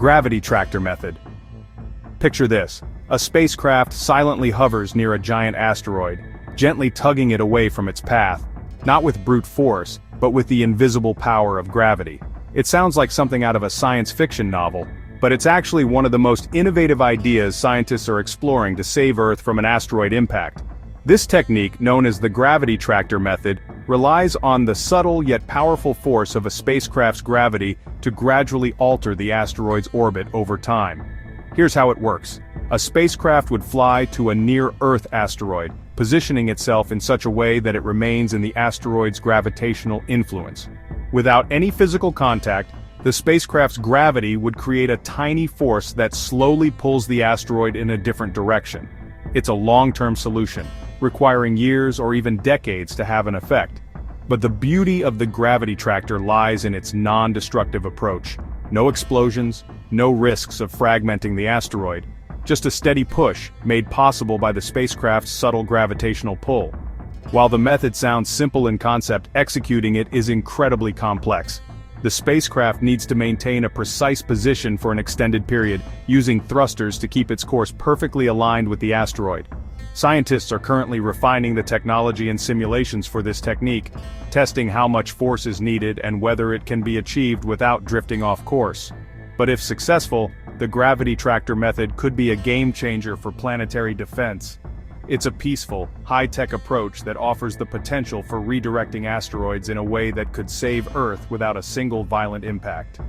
Gravity tractor method. Picture this. A spacecraft silently hovers near a giant asteroid, gently tugging it away from its path, not with brute force, but with the invisible power of gravity. It sounds like something out of a science fiction novel, but it's actually one of the most innovative ideas scientists are exploring to save Earth from an asteroid impact. This technique, known as the gravity tractor method, relies on the subtle yet powerful force of a spacecraft's gravity to gradually alter the asteroid's orbit over time. Here's how it works. A spacecraft would fly to a near-Earth asteroid, positioning itself in such a way that it remains in the asteroid's gravitational influence. Without any physical contact, the spacecraft's gravity would create a tiny force that slowly pulls the asteroid in a different direction. It's a long-term solution, requiring years or even decades to have an effect. But the beauty of the gravity tractor lies in its non-destructive approach. No explosions, no risks of fragmenting the asteroid. Just a steady push, made possible by the spacecraft's subtle gravitational pull. While the method sounds simple in concept, executing it is incredibly complex. The spacecraft needs to maintain a precise position for an extended period, using thrusters to keep its course perfectly aligned with the asteroid. Scientists are currently refining the technology and simulations for this technique, testing how much force is needed and whether it can be achieved without drifting off course. But if successful, the gravity tractor method could be a game-changer for planetary defense. It's a peaceful, high-tech approach that offers the potential for redirecting asteroids in a way that could save Earth without a single violent impact.